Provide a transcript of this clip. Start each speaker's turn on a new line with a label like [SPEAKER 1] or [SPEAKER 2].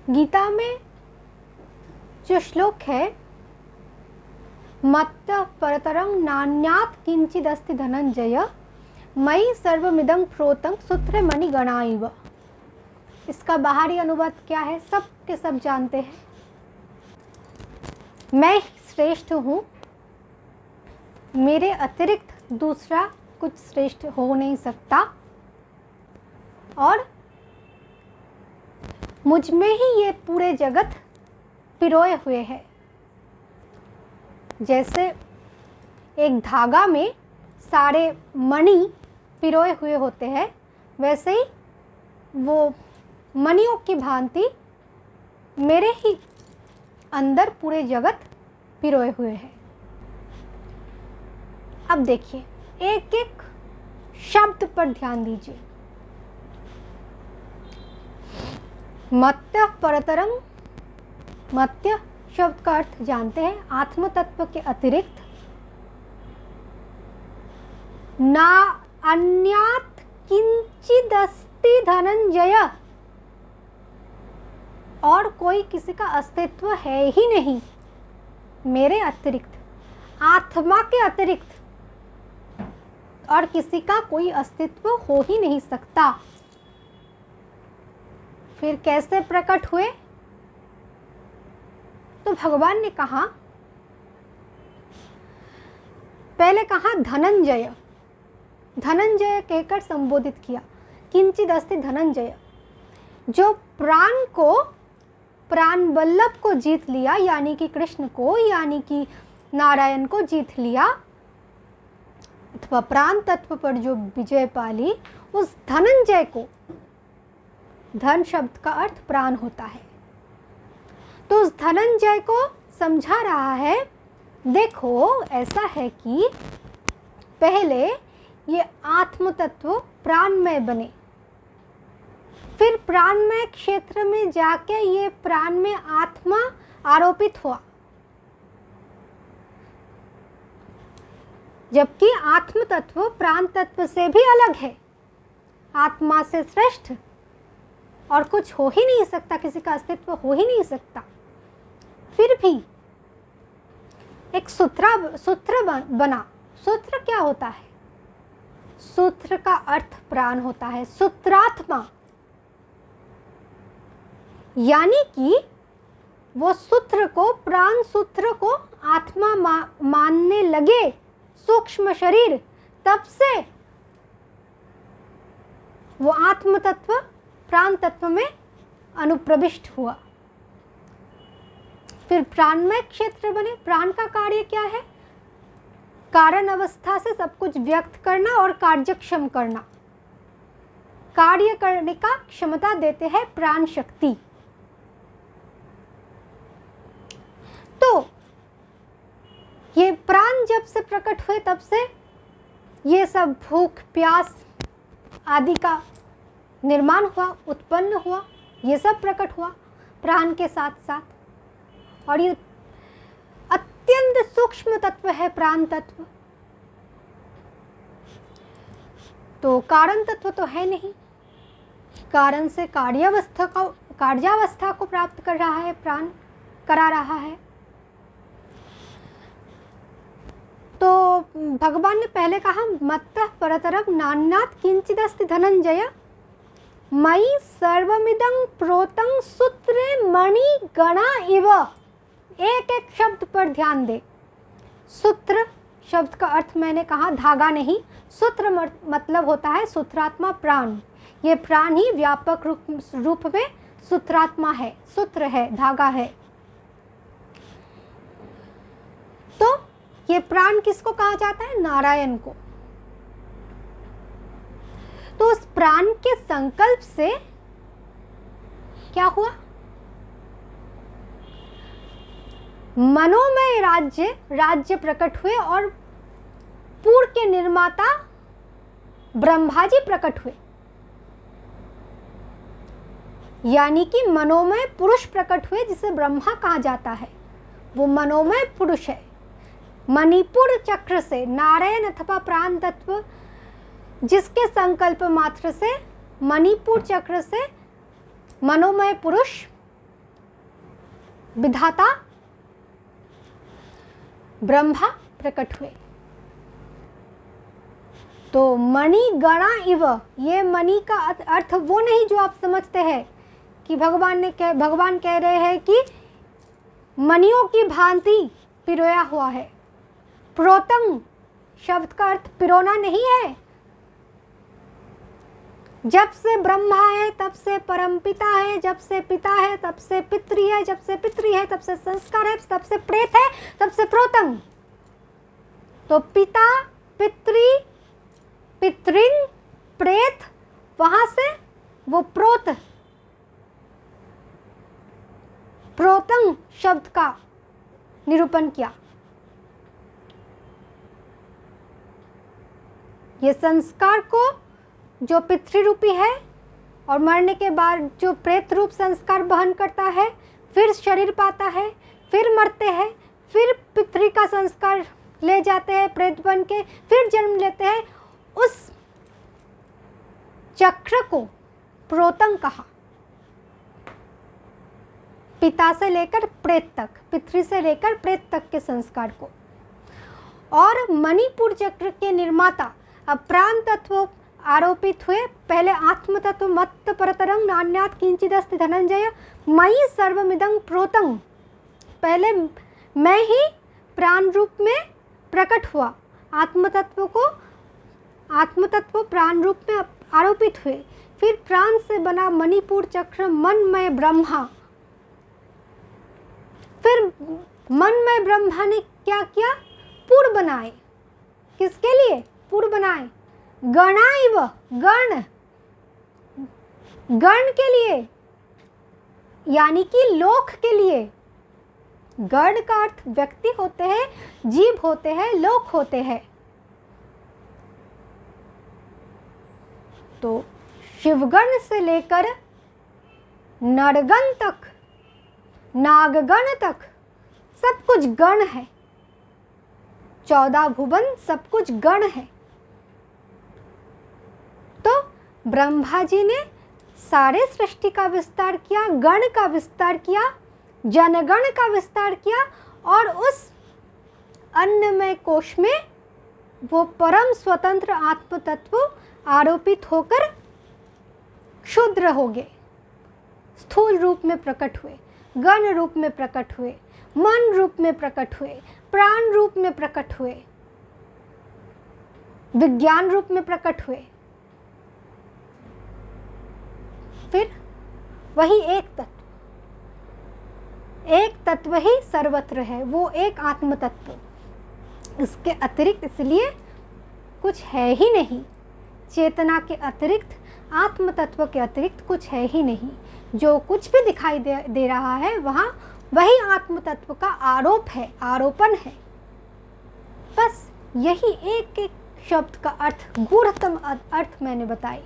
[SPEAKER 1] गीता में जो श्लोक है, मत्तः परतरं नान्यात् किंचिदस्ति धनंजय मयि सर्वमिदं प्रोतं सूत्रे मणिगणा इव। इसका बाहरी अनुवाद क्या है, सब के सब जानते हैं। मैं श्रेष्ठ हूँ, मेरे अतिरिक्त दूसरा कुछ श्रेष्ठ हो नहीं सकता, और मुझ में ही ये पूरे जगत पिरोए हुए है। जैसे एक धागा में सारे मणि पिरोए हुए होते हैं, वैसे ही वो मणियों की भांति मेरे ही अंदर पूरे जगत पिरोए हुए हैं। अब देखिए, एक एक शब्द पर ध्यान दीजिए। मत्तः परतरं, मत्य शब्द का अर्थ जानते हैं, आत्म तत्व के अतिरिक्त। ना अन्यात् किंचिदस्ति धनंजय, और कोई किसी का अस्तित्व है ही नहीं मेरे अतिरिक्त, आत्मा के अतिरिक्त और किसी का कोई अस्तित्व हो ही नहीं सकता। फिर कैसे प्रकट हुए? तो भगवान ने कहा, पहले कहा धनंजय, धनंजय कहकर संबोधित किया। किंचिद अस्ति धनंजय, जो प्राण को, प्राण वल्लभ को जीत लिया, यानी कि कृष्ण को, यानी कि नारायण को जीत लिया, अथवा प्राण तत्व पर जो विजय पाली, उस धनंजय को, धन शब्द का अर्थ प्राण होता है, तो उस धनंजय को समझा रहा है, देखो ऐसा है कि पहले ये आत्म तत्व प्राणमय बने, फिर प्राणमय क्षेत्र में जाके ये प्राण में आत्मा आरोपित हुआ, जबकि आत्म तत्व प्राण तत्व से भी अलग है, आत्मा से श्रेष्ठ और कुछ हो ही नहीं सकता, किसी का अस्तित्व हो ही नहीं सकता। फिर भी एक सूत्र बना। सूत्र क्या होता है? सूत्र का अर्थ प्राण होता है, सूत्रात्मा, यानी कि वो सूत्र को, प्राण सूत्र को आत्मा मानने लगे सूक्ष्म शरीर, तब से वो आत्म तत्व प्राण तत्व में अनुप्रविष्ट हुआ। फिर प्राणमय क्षेत्र बने। प्राण का कार्य क्या है? कारण अवस्था से सब कुछ व्यक्त करना और कार्यक्षम करना, कार्य करने का क्षमता देते हैं प्राण शक्ति। तो ये प्राण जब से प्रकट हुए तब से ये सब भूख प्यास आदि का निर्माण हुआ, उत्पन्न हुआ, ये सब प्रकट हुआ प्राण के साथ साथ, और ये अत्यंत सूक्ष्म तत्व है प्राण तत्व। तो कारण तत्व तो है नहीं, कारण से कार्यावस्था को प्राप्त कर रहा है, प्राण करा रहा है। तो भगवान ने पहले कहा, मत्तः परतरं नान्यात् किंचिदस्ति धनंजय मयि सर्वमिदं प्रोतं सूत्रे मणिगणा इव। एक एक शब्द पर ध्यान दे। सूत्र शब्द का अर्थ मैंने कहा धागा नहीं, सूत्र मतलब होता है सूत्रात्मा प्राण। ये प्राण ही व्यापक रूप में सूत्रात्मा है, सूत्र है, धागा है। तो ये प्राण किसको कहा जाता है? नारायण को। तो उस प्राण के संकल्प से क्या हुआ? मनोमय राज्य प्रकट हुए और पूर्व के निर्माता ब्रह्मा जी प्रकट हुए, यानी कि मनोमय पुरुष प्रकट हुए, जिसे ब्रह्मा कहा जाता है। वो मनोमय पुरुष है। मणिपुर चक्र से नारायण अथवा प्राण तत्व, जिसके संकल्प मात्र से मणिपुर चक्र से मनोमय पुरुष विधाता ब्रह्मा प्रकट हुए। तो मणि गणा इव, ये मणि का अर्थ वो नहीं जो आप समझते हैं कि भगवान कह रहे हैं कि मणियों की भांति पिरोया हुआ है। प्रोतम शब्द का अर्थ पिरोना नहीं है। जब से ब्रह्मा है तब से परमपिता है, जब से पिता है तब से पितृ है, जब से पितृ है तब से संस्कार है, तब से प्रेत है, तब से प्रोतम। तो पिता, पितृ, पितृंग, प्रेत, वहां से वो प्रोतम शब्द का निरूपण किया। ये संस्कार को जो पितृरूपी है और मरने के बाद जो प्रेत रूप संस्कार वहन करता है, फिर शरीर पाता है, फिर मरते हैं, फिर पितृ का संस्कार ले जाते हैं प्रेत बन के, फिर जन्म लेते हैं, उस चक्र को प्रोतम कहा। पिता से लेकर प्रेत तक, पितृ से लेकर प्रेत तक के संस्कार को। और मणिपुर चक्र के निर्माता अब प्राण तत्व आरोपित हुए। पहले आत्म तत्व मत्त परतरं नान्यात् किंचिदस्ति धनंजय मयि सर्वमिदं प्रोतं। पहले मैं ही प्राण रूप में प्रकट हुआ, आत्म तत्व प्राण रूप में आरोपित हुए। फिर प्राण से बना मणिपुर चक्र मनमय ब्रह्मा। फिर मनमय ब्रह्मा ने क्या किया? पुर बनाए। किसके लिए पुर बनाए? गणाइव, गण के लिए, यानी कि लोक के लिए। गण का अर्थ व्यक्ति होते हैं, जीव होते हैं, लोक होते हैं। तो शिवगण से लेकर नरगण तक, नागगण तक सब कुछ गण है। 14 भुवन सब कुछ गण है। तो ब्रह्मा जी ने सारे सृष्टि का विस्तार किया, गण का विस्तार किया, जनगण का विस्तार किया, और उस अन्नमय कोश में वो परम स्वतंत्र आत्म तत्व आरोपित होकर क्षुद्र हो गए, स्थूल रूप में प्रकट हुए, गण रूप में प्रकट हुए, मन रूप में प्रकट हुए, प्राण रूप में प्रकट हुए, विज्ञान रूप में प्रकट हुए। फिर वही एक तत्व ही सर्वत्र है, वो एक आत्म तत्व। इसके अतिरिक्त इसलिए कुछ है ही नहीं। चेतना के अतिरिक्त, आत्म तत्व के अतिरिक्त कुछ है ही नहीं। जो कुछ भी दिखाई दे रहा है वहाँ वही आत्म तत्व का आरोप है, आरोपण है। बस यही एक एक शब्द का अर्थ, गूढ़तम अर्थ मैंने बताई।